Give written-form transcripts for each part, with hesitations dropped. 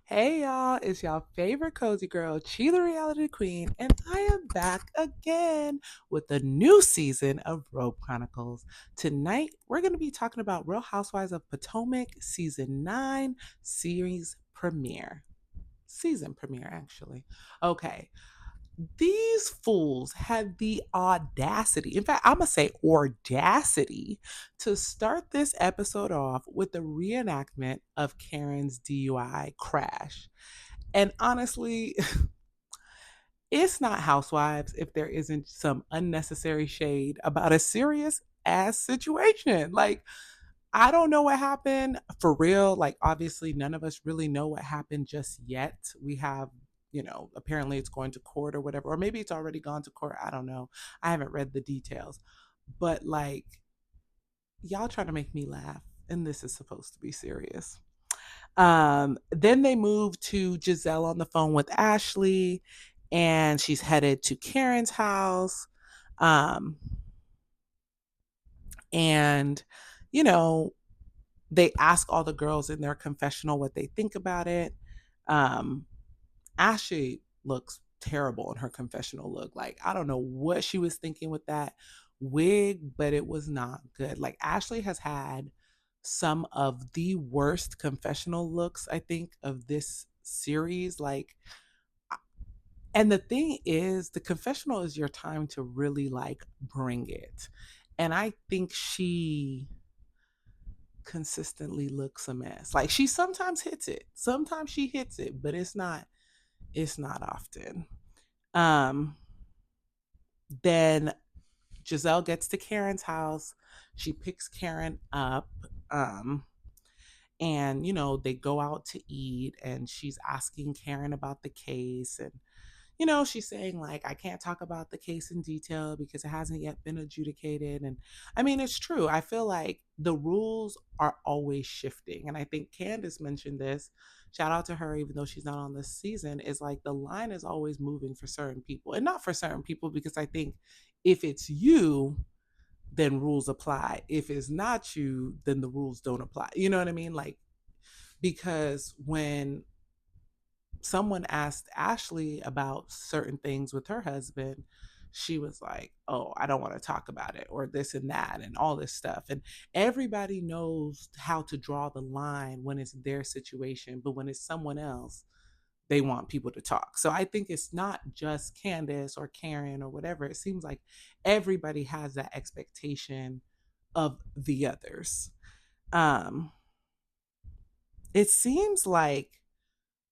Hey y'all, it's y'all favorite cozy girl, Chi the Reality Queen, and I am back again with a new season of Robe Chronicles. Tonight, we're going to be talking about Real Housewives of Potomac Season 9 series premiere. Season premiere, actually. Okay, these fools had the audacity, in fact, I'm going to say audacity, to start this episode off with a reenactment of Karen's DUI crash. And honestly, it's not Housewives if there isn't some unnecessary shade about a serious ass situation. Like, I don't know what happened for real. Like, obviously, none of us really know what happened just yet. We have, apparently it's going to court or whatever, or maybe it's already gone to court. I don't know. I haven't read the details. But, like, y'all trying to make me laugh, and this is supposed to be serious. Then they move to Giselle on the phone with Ashley, and she's headed to Karen's house. Um, and, you know, they ask all the girls in their confessional what they think about it. Um, Ashley looks terrible in her confessional look. Like, I don't know what she was thinking with that wig, but it was not good. Like, Ashley has had some of the worst confessional looks, I think, of this series. Like, and the thing is, the confessional is your time to really like bring it. And I think she consistently looks a mess. Like, she sometimes hits it. Sometimes she hits it, but it's not often. Um then Giselle gets to Karen's house. She picks Karen up. And they go out to eat, and she's asking Karen about the case. And she's saying, like, I can't talk about the case in detail because it hasn't yet been adjudicated. And I mean, it's true. I feel like the rules are always shifting. And I think Candace mentioned this. Shout out to her, even though she's not on this season, is like the line is always moving for certain people, and not for certain people, because I think if it's you, then rules apply. If it's not you, then the rules don't apply. You know what I mean? Like, because when someone asked Ashley about certain things with her husband, she was like, "Oh, I don't want to talk about it," or this and that, and all this stuff. And everybody knows how to draw the line when it's their situation, but when it's someone else, they want people to talk. So I think it's not just Candace or Karen or whatever. It seems like everybody has that expectation of the others. Um, it seems like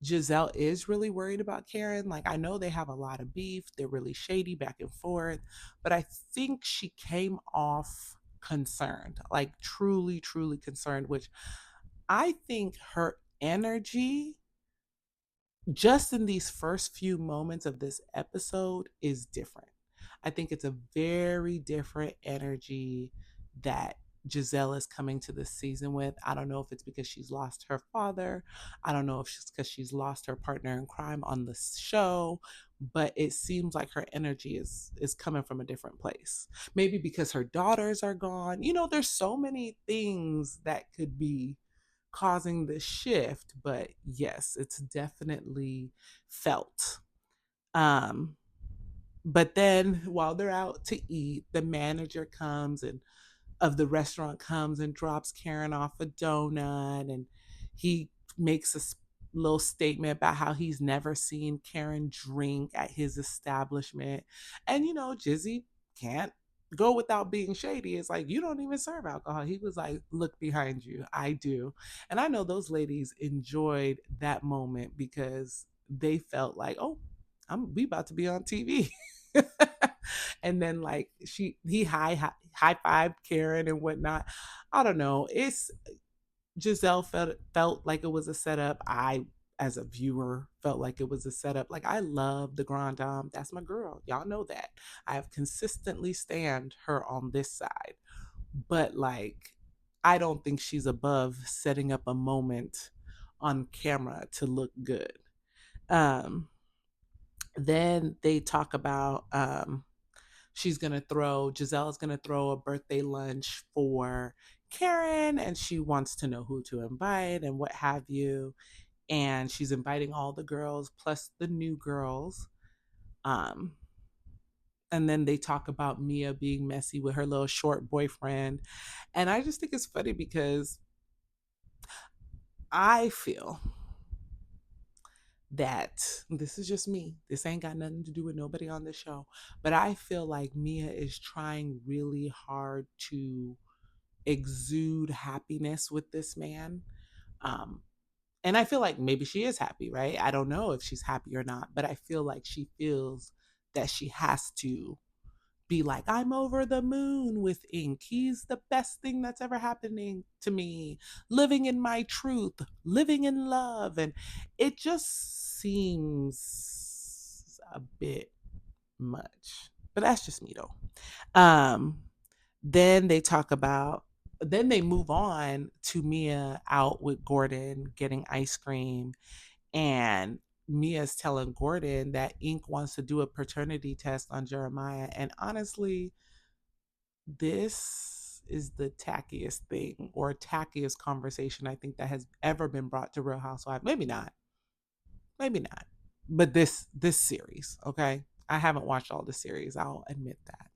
Giselle is really worried about Karen. Like, I know they have a lot of beef. They're really shady back and forth. But I think she came off concerned, like truly, truly concerned, which I think her energy just in these first few moments of this episode is different. I think it's a very different energy that Giselle is coming to this season with. I don't know if it's because she's lost her father. I don't know if it's because she's lost her partner in crime on the show, but it seems like her energy is coming from a different place. Maybe because her daughters are gone. There's so many things that could be causing this shift, but yes, it's definitely felt. Um, but then while they're out to eat, the manager comes and of the restaurant comes and drops Karen off a donut, and he makes a little statement about how he's never seen Karen drink at his establishment. And Jizzy can't go without being shady. It's like, you don't even serve alcohol. He was like, look behind you. I do. And I know those ladies enjoyed that moment because they felt like, oh, we about to be on TV. And then like he high five Karen and whatnot. I don't know. It's Giselle felt like it was a setup. I, as a viewer, felt like it was a setup. Like, I love the Grand Dame. That's my girl. Y'all know that. I have consistently stand her on this side. But like, I don't think she's above setting up a moment on camera to look good. Um, then they talk about Giselle is gonna throw a birthday lunch for Karen, and she wants to know who to invite and what have you. and she's inviting all the girls plus the new girls. Um, and then they talk about Mia being messy with her little short boyfriend. And I just think it's funny because I feel that this is just me. This ain't got nothing to do with nobody on the show. But I feel like Mia is trying really hard to exude happiness with this man. Um, and I feel like maybe she is happy, right? I don't know if she's happy or not, but I feel like she feels that she has to be like, I'm over the moon with Ink. He's the best thing that's ever happening to me. Living in my truth, living in love. And it just seems a bit much. But that's just me though. Um, then they talk about then they move on to Mia out with Gordon getting ice cream, and Mia's telling Gordon that Ink wants to do a paternity test on Jeremiah. And honestly, this is the tackiest thing or tackiest conversation I think that has ever been brought to Real Housewives. Maybe not. Maybe not. But this series, okay? I haven't watched all the series, I'll admit that.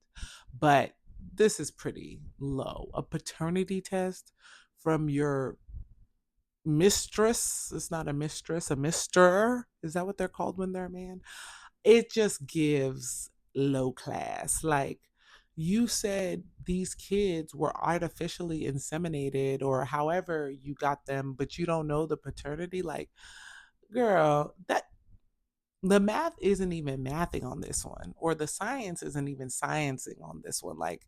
But this is pretty low. A paternity test from your mistress. It's not a mistress, a mister. Is that what they're called when they're a man? It just gives low class. Like, you said these kids were artificially inseminated or however you got them, but you don't know the paternity. Like, girl, that the math isn't even mathing on this one, or the science isn't even sciencing on this one. Like,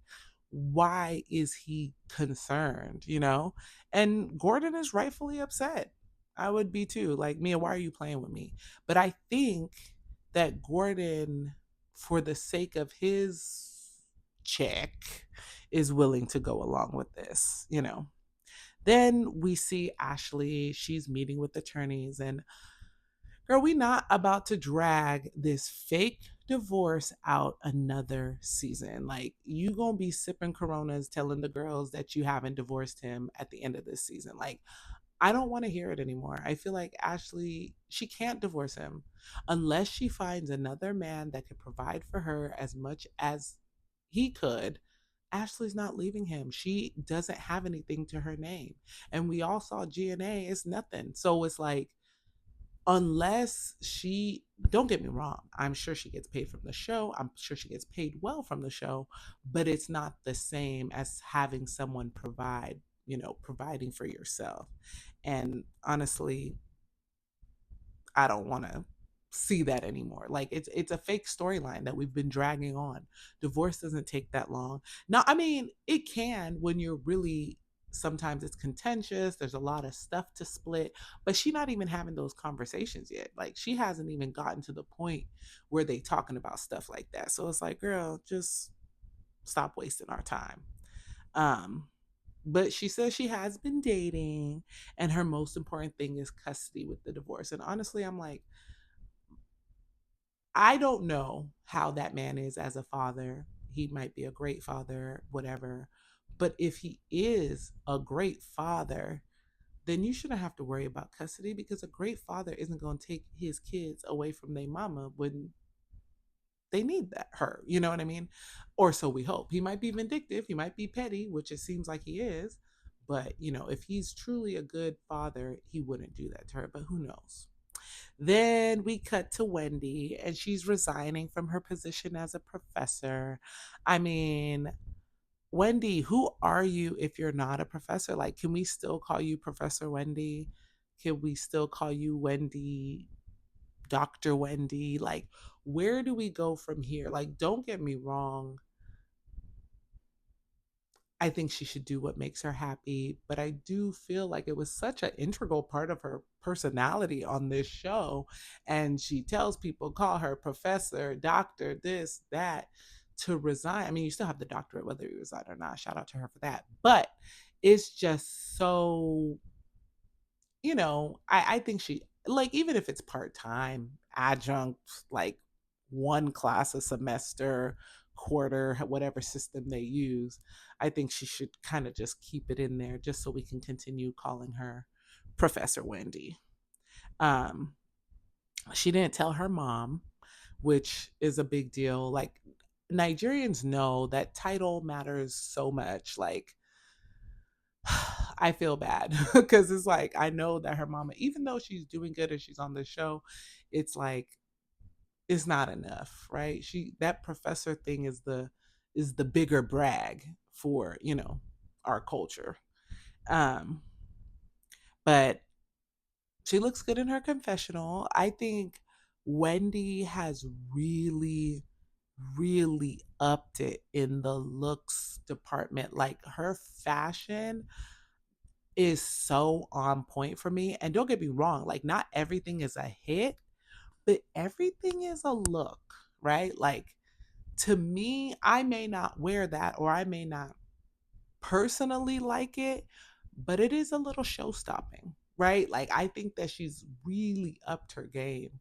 why is he concerned, you know? And Gordon is rightfully upset. I would be too. Like, Mia, why are you playing with me? But I think that Gordon, for the sake of his check, is willing to go along with this, you know? Then we see Ashley. She's meeting with attorneys, and girl, we not about to drag this fake divorce out another season. Like, you gonna be sipping Coronas telling the girls that you haven't divorced him at the end of this season. Like, I don't want to hear it anymore. I feel like Ashley, she can't divorce him unless she finds another man that could provide for her as much as he could. Ashley's not leaving him. She doesn't have anything to her name. And we all saw GNA, it's nothing. So it's like, unless she, don't get me wrong, I'm sure she gets paid from the show, I'm sure she gets paid well from the show, but it's not the same as having someone provide, you know, providing for yourself. And honestly, I don't want to see that anymore. Like, it's a fake storyline that we've been dragging on. Divorce doesn't take that long. Now, I mean, it can when you're really, sometimes it's contentious, there's a lot of stuff to split, but she not even having those conversations yet. Like, she hasn't even gotten to the point where they talking about stuff like that. So it's like, girl, just stop wasting our time. Um but she says she has been dating, and her most important thing is custody with the divorce. And honestly, I'm like, I don't know how that man is as a father. He might be a great father, whatever. But if he is a great father, then you shouldn't have to worry about custody, because a great father isn't going to take his kids away from their mama when they need that her. You know what I mean? Or so we hope. He might be vindictive, he might be petty, which it seems like he is. But, you know, if he's truly a good father, he wouldn't do that to her. But who knows? Then we cut to Wendy, and she's resigning from her position as a professor. I mean, Wendy, who are you if you're not a professor? Like, can we still call you Professor Wendy? Can we still call you Wendy, Dr. Wendy? Like, where do we go from here? Like, don't get me wrong, I think she should do what makes her happy, but I do feel like it was such an integral part of her personality on this show. And she tells people, call her professor, doctor, this, that, to resign. I mean, you still have the doctorate, whether you resign or not. Shout out to her for that. But it's just so, you know, I think she, like, even if it's part time, adjunct, like one class a semester, quarter, whatever system they use, I think she should kind of just keep it in there just so we can continue calling her Professor Wendy. Um, she didn't tell her mom, which is a big deal. Like, Nigerians know that title matters so much. Like, I feel bad because it's like I know that her mama, even though she's doing good and she's on the show, it's like it's not enough, right? She that professor thing is the bigger brag for, our culture. Um, but she looks good in her confessional. I think Wendy has really, really upped it in the looks department. Like, her fashion is so on point for me. And don't get me wrong, like, not everything is a hit, but everything is a look, right? Like, to me, I may not wear that, or I may not personally like it, but it is a little show stopping, right? Like, I think that she's really upped her game,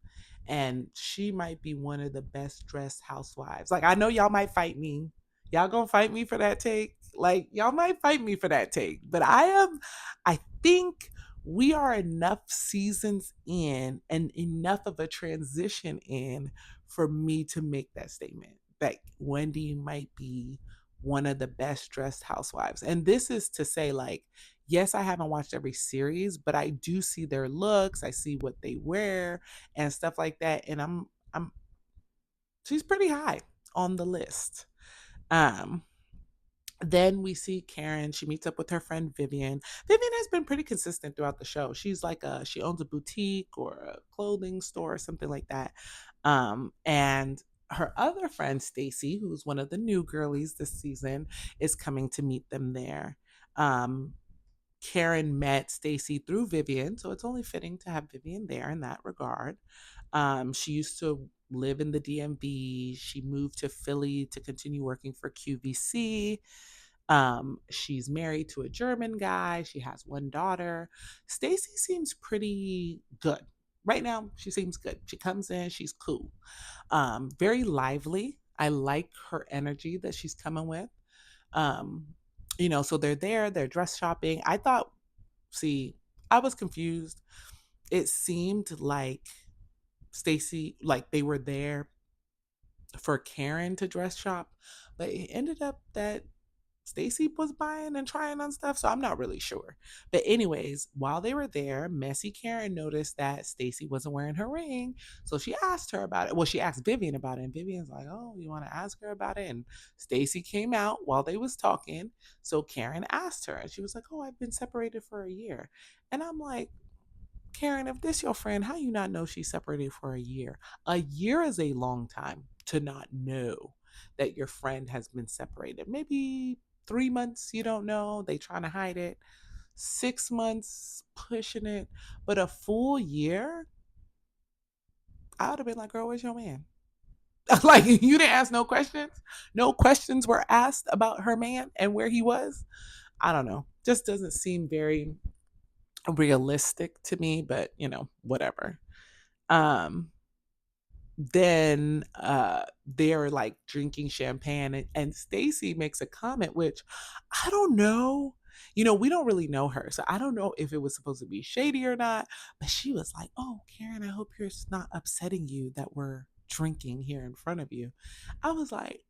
and she might be one of the best dressed housewives. Like, I know y'all might fight me. Y'all gonna fight me for that take? Like, y'all might fight me for that take, but I think we are enough seasons in and enough of a transition in for me to make that statement that Wendy might be one of the best dressed housewives. And this is to say, like, yes, I haven't watched every series, but I do see their looks, I see what they wear and stuff like that. And I'm she's pretty high on the list. Um then we see Karen. She meets up with her friend Vivian. Vivian has been pretty consistent throughout the show. She owns a boutique or a clothing store or something like that. And her other friend Stacy, who's one of the new girlies this season, is coming to meet them there. Um, Karen met Stacy through Vivian, so it's only fitting to have Vivian there in that regard. She used to live in the DMV. She moved to Philly to continue working for QVC. She's married to a German guy. She has one daughter. Stacy seems pretty good. Right now, she seems good. She comes in, she's cool. Very lively. I like her energy that she's coming with. Um, so they're there, they're dress shopping. See, I was confused. It seemed like Stacy, like they were there for Karen to dress shop, but it ended up that Stacy was buying and trying on stuff, so I'm not really sure. But anyways, while they were there, Messy Karen noticed that Stacy wasn't wearing her ring, so she asked her about it. Well, she asked Vivian about it, and Vivian's like, "Oh, you want to ask her about it?" And Stacy came out while they was talking, so Karen asked her, and she was like, "Oh, I've been separated for a year," and I'm like, Karen, if this your friend, how you not know she's separated for a year? A year is a long time to not know that your friend has been separated. Maybe 3 months, you don't know. They trying to hide it. 6 months, pushing it. But a full year, I would have been like, girl, where's your man? Like, you didn't ask no questions. No questions were asked about her man and where he was. I don't know. Just doesn't seem very realistic to me, but whatever. Um, then they're like drinking champagne, and Stacy makes a comment which I don't know. We don't really know her, so I don't know if it was supposed to be shady or not, but she was like, "Oh, Karen, I hope it's not upsetting you that we're drinking here in front of you." I was like,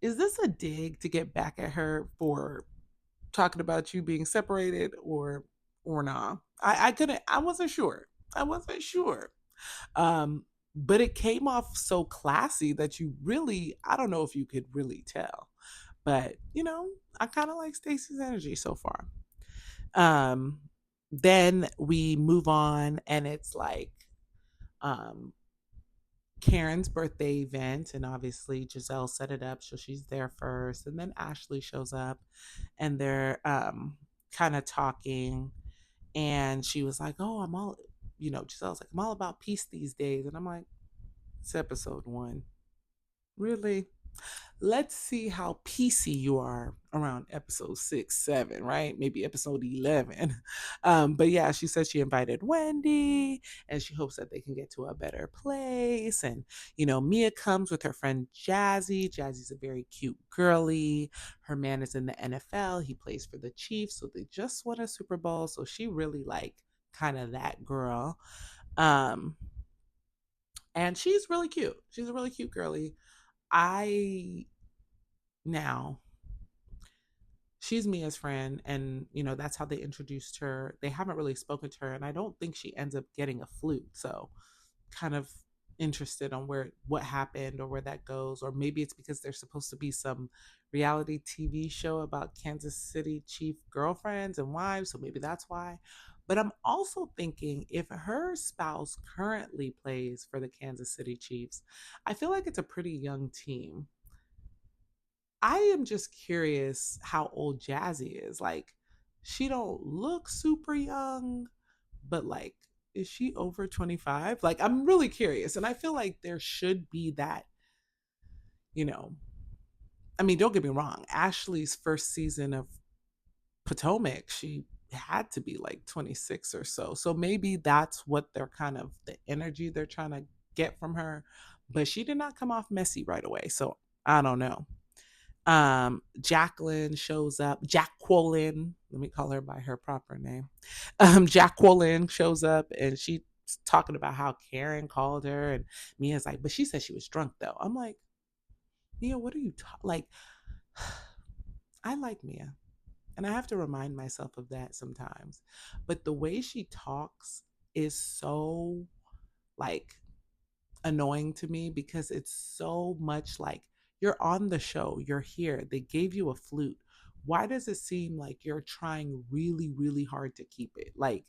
is this a dig to get back at her for talking about you being separated, or nah? I wasn't sure. I wasn't sure. Um, but it came off so classy that I don't know if you could really tell. But, I kind of like Stacey's energy so far. Um, then we move on, and it's like um, Karen's birthday event, and obviously Giselle set it up, so she's there first, and then Ashley shows up, and they're kind of talking, and she was like, "Oh, Giselle's like, I'm all about peace these days," and I'm like, "It's episode 1, really? Let's see how PC you are around episode 6, 7, right? Maybe episode 11." But yeah, she said she invited Wendy, and she hopes that they can get to a better place. And, Mia comes with her friend Jazzy. Jazzy's a very cute girly. Her man is in the NFL. He plays for the Chiefs. So they just won a Super Bowl. So she really like kind of that girl. Um, and she's really cute. She's a really cute girly. I now she's Mia's friend, and that's how they introduced her. They haven't really spoken to her, and I don't think she ends up getting a flute. So kind of interested on where what happened or where that goes, or maybe it's because there's supposed to be some reality TV show about Kansas City chief girlfriends and wives, so maybe that's why. But I'm also thinking if her spouse currently plays for the Kansas City Chiefs, I feel like it's a pretty young team. I am just curious how old Jazzy is. Like, she don't look super young, but like, is she over 25? Like, I'm really curious. And I feel like there should be that, you know, I mean, don't get me wrong. Ashley's first season of Potomac, she had to be like 26 or so. So maybe that's what they're kind of the energy they're trying to get from her. But she did not come off messy right away. So I don't know. Jacqueline shows up. Jacqueline, let me call her by her proper name. Jacqueline shows up and she's talking about how Karen called her, and Mia's like, but she said she was drunk though. I'm like, Mia, what are you like? I like Mia, and I have to remind myself of that sometimes. But the way she talks is so like annoying to me because it's so much like you're on the show, you're here, they gave you a flute. Why does it seem like you're trying really, really hard to keep it? Like,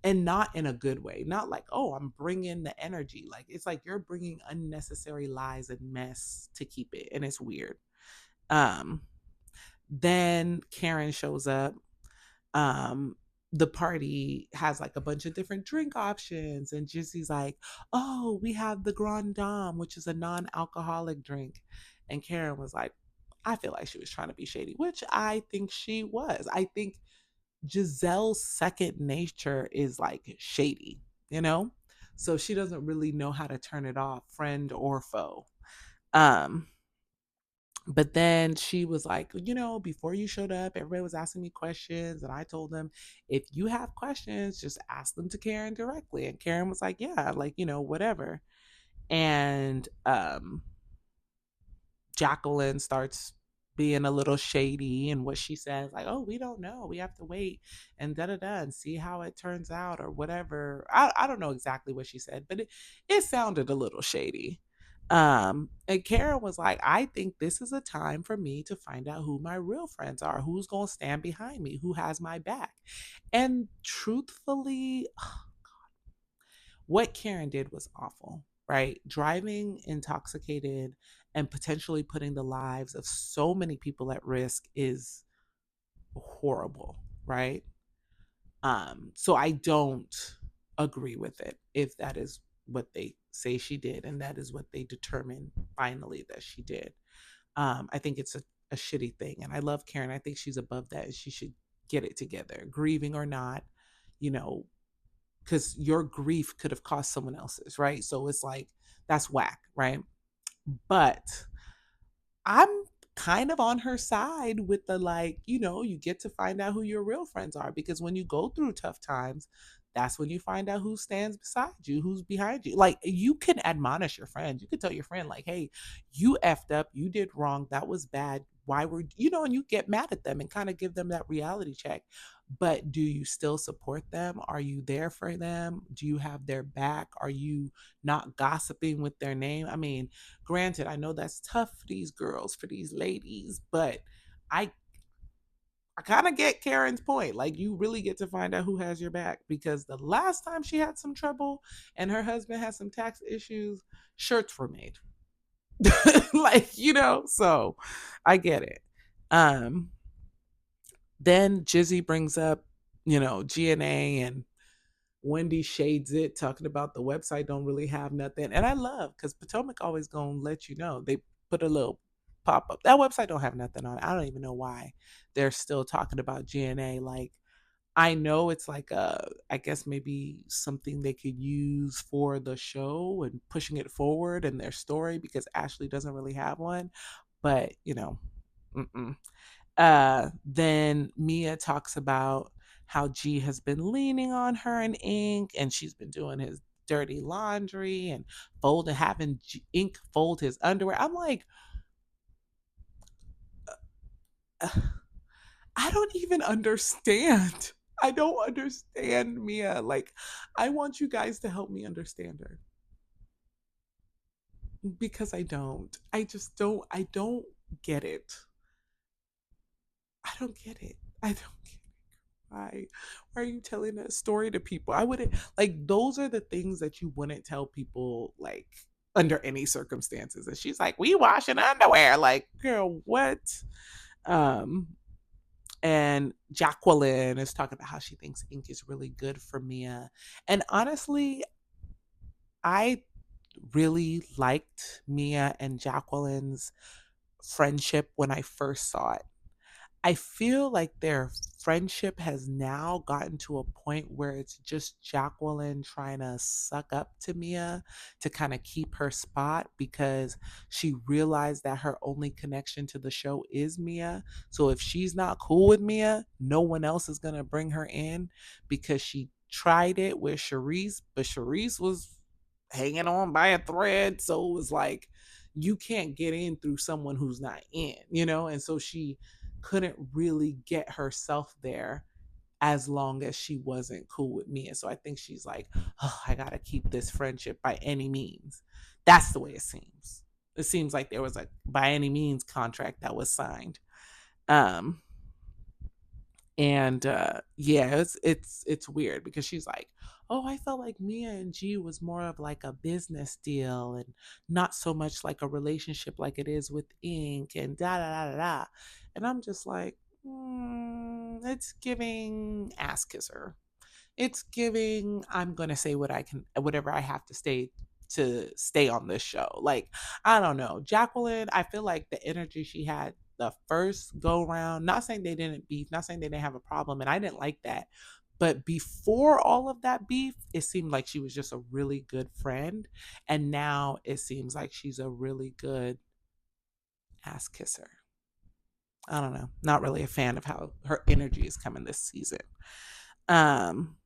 and not in a good way, not like, oh, I'm bringing the energy. Like, it's like you're bringing unnecessary lies and mess to keep it. And it's weird. Um, then Karen shows up. um the party has like a bunch of different drink options, and Jissy's like, oh, we have the Grand Dame, which is a non-alcoholic drink. And Karen was like, I feel like she was trying to be shady, which I think she was. I think Giselle's second nature is like shady, you know, so she doesn't really know how to turn it off, friend or foe. um but then she was like, before you showed up, everybody was asking me questions. And I told them, if you have questions, just ask them to Karen directly. And Karen was like, yeah, like, whatever. And Jacqueline starts being a little shady, and what she says, like, oh, we don't know, we have to wait and da da da and see how it turns out or whatever. I don't know exactly what she said, but it sounded a little shady. And Karen was like, I think this is a time for me to find out who my real friends are, who's gonna stand behind me, who has my back. And truthfully, what Karen did was awful, right? Driving intoxicated and potentially putting the lives of so many people at risk is horrible, right? So I don't agree with it if that is what they say she did and that is what they determined finally that she did. I think it's a shitty thing. And I love Karen. I think she's above that and she should get it together, grieving or not, you know, because your grief could have cost someone else's, right? So it's like, that's whack, right? But I'm kind of on her side with the like, you get to find out who your real friends are, because when you go through tough times, that's when you find out who stands beside you, who's behind you. Like, you can admonish your friends. You could tell your friend, like, hey, you effed up, you did wrong, that was bad. Why were, and you get mad at them and kind of give them that reality check. But do you still support them? Are you there for them? Do you have their back? Are you not gossiping with their name? I mean, granted, I know that's tough for these girls, for these ladies, but I I kind of get Karen's point. Like, you really get to find out who has your back, because the last time she had some trouble and her husband had some tax issues, shirts were made. Like, so I get it. Um then Jizzy brings up, GNA, and Wendy shades it, talking about the website don't really have nothing. And I love, because Potomac always gonna let you know. They put a little pop up. That website don't have nothing on it. I don't even know why they're still talking about GNA. Like, I know it's like I guess maybe something they could use for the show and pushing it forward in their story, because Ashley doesn't really have one. But mm-mm. Then Mia talks about how G has been leaning on her in ink, and she's been doing his dirty laundry and having ink fold his underwear. I'm like, I don't even understand. I don't understand Mia. Like, I want you guys to help me understand her because I don't. I just don't. I don't get it. I don't get it. I don't get it. Why are you telling a story to people? I wouldn't like those are the things that you wouldn't tell people like under any circumstances. And she's like, we washing underwear. Like, girl, what? Um, and Jacqueline is talking about how she thinks ink is really good for Mia. And honestly, I really liked Mia and Jacqueline's friendship when I first saw it. I feel like their friendship has now gotten to a point where it's just Jacqueline trying to suck up to Mia to kind of keep her spot because she realized that her only connection to the show is Mia. So if she's not cool with Mia, no one else is going to bring her in because she tried it with Charisse, but Charisse was hanging on by a thread. So it was like, you can't get in through someone who's not in, you know? And so she couldn't really get herself there as long as she wasn't cool with me. And so I think she's like, oh, I got to keep this friendship by any means. That's the way it seems. It seems like there was a by any means contract that was signed. Um, and yeah, it's weird because she's like, oh, I felt like Mia and G was more of like a business deal and not so much like a relationship like it is with Ink and da da da da da. And I'm just like, it's giving ass kisser. It's giving I'm going to say what I can whatever I have to stay on this show. Like, I don't know. Jacqueline, I feel like the energy she had the first go round, not saying they didn't beef, not saying they didn't have a problem, and I didn't like that. But before all of that beef, it seemed like she was just a really good friend. And now it seems like she's a really good ass kisser. I don't know. Not really a fan of how her energy is coming this season. Um,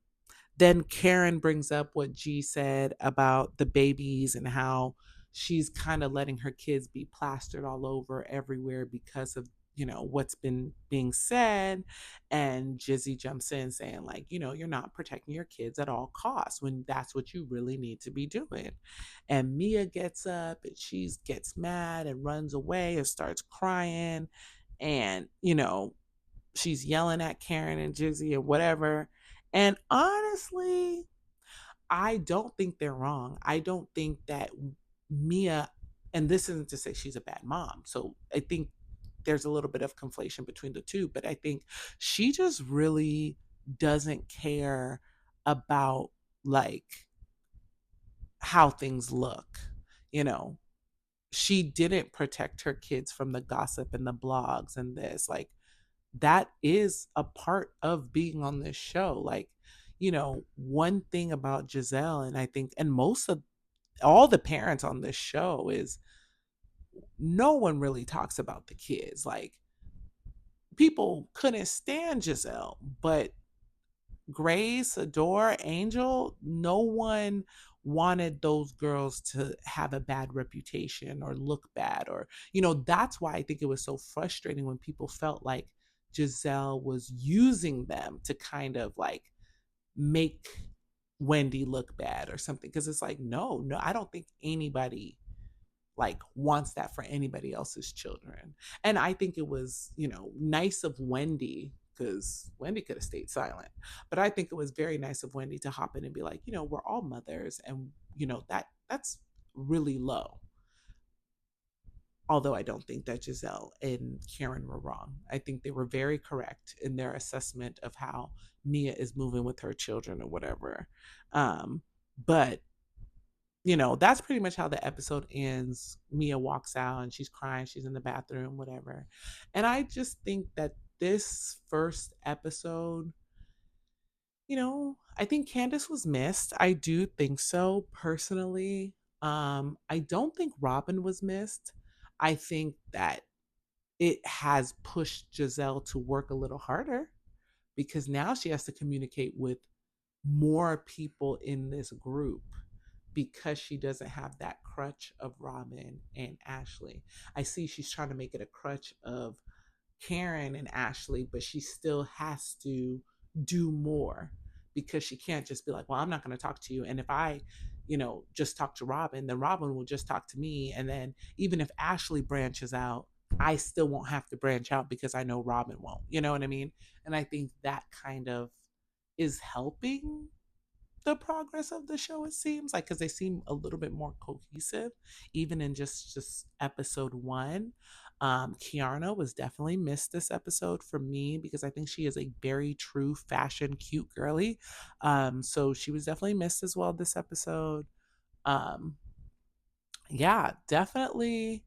Then Karen brings up what G said about the babies and how she's kind of letting her kids be plastered all over everywhere because of, what's been being said. And Jizzy jumps in saying, like, you're not protecting your kids at all costs when that's what you really need to be doing. And Mia gets up and she gets mad and runs away and starts crying. And, she's yelling at Karen and Jizzy and whatever. And honestly, I don't think they're wrong. I don't think that Mia, and this isn't to say she's a bad mom. So I think there's a little bit of conflation between the two, but I think she just really doesn't care about like how things look. You know, she didn't protect her kids from the gossip and the blogs and this. Like, that is a part of being on this show. Like, one thing about Giselle, and I think, and most of all the parents on this show, is no one really talks about the kids. Like, people couldn't stand Giselle, but Grace, Adore, Angel, no one wanted those girls to have a bad reputation or look bad. Or, that's why I think it was so frustrating when people felt like Giselle was using them to kind of like make Wendy look bad or something. Cause it's like, no, I don't think anybody like wants that for anybody else's children. And I think it was, nice of Wendy because Wendy could have stayed silent. But I think it was very nice of Wendy to hop in and be like, we're all mothers and that's really low. Although I don't think that Giselle and Karen were wrong. I think they were very correct in their assessment of how Mia is moving with her children or whatever. But that's pretty much how the episode ends. Mia walks out and she's crying. She's in the bathroom, whatever. And I just think that this first episode, I think Candace was missed. I do think so personally. I don't think Robin was missed. I think that it has pushed Giselle to work a little harder because now she has to communicate with more people in this group because she doesn't have that crutch of Robin and Ashley. I see she's trying to make it a crutch of Karen and Ashley, but she still has to do more because she can't just be like, well, I'm not going to talk to you. And if I, just talk to Robin, then Robin will just talk to me. And then even if Ashley branches out, I still won't have to branch out because I know Robin won't. You know what I mean? And I think that kind of is helping the progress of the show, it seems like, because they seem a little bit more cohesive even in just episode one. Kiana was definitely missed this episode for me because I think she is a very true fashion cute girly. So she was definitely missed as well this episode. um yeah, definitely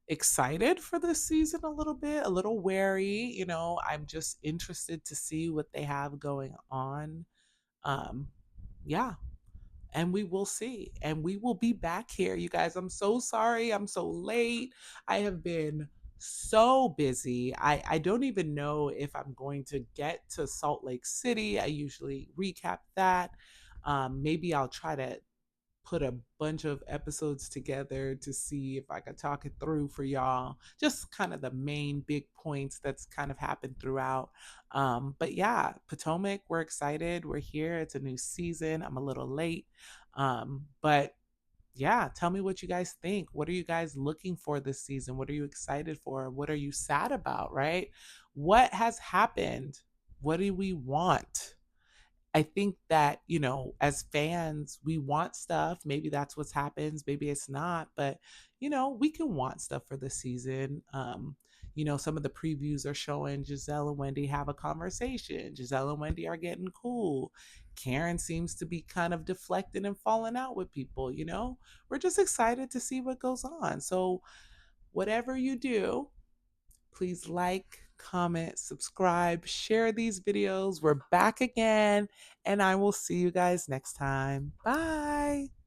excited for this season, a little bit, a little wary. I'm just interested to see what they have going on. um yeah, and we will see. And we will be back here, you guys. I'm so sorry I'm so late. I have been so busy. I don't even know if I'm going to get to Salt Lake City. I usually recap that. Maybe I'll try to put a bunch of episodes together to see if I could talk it through for y'all. Just kind of the main big points that's kind of happened throughout. But yeah, Potomac, we're excited. We're here. It's a new season. I'm a little late. But yeah, tell me what you guys think. What are you guys looking for this season? What are you excited for? What are you sad about, right? What has happened? What do we want? I think that, as fans, we want stuff. Maybe that's what happens. Maybe it's not. But, we can want stuff for the season. Some of the previews are showing Giselle and Wendy have a conversation. Giselle and Wendy are getting cool. Karen seems to be kind of deflecting and falling out with people. We're just excited to see what goes on. So, whatever you do, please like, comment, subscribe, share these videos. We're back again, and I will see you guys next time. Bye.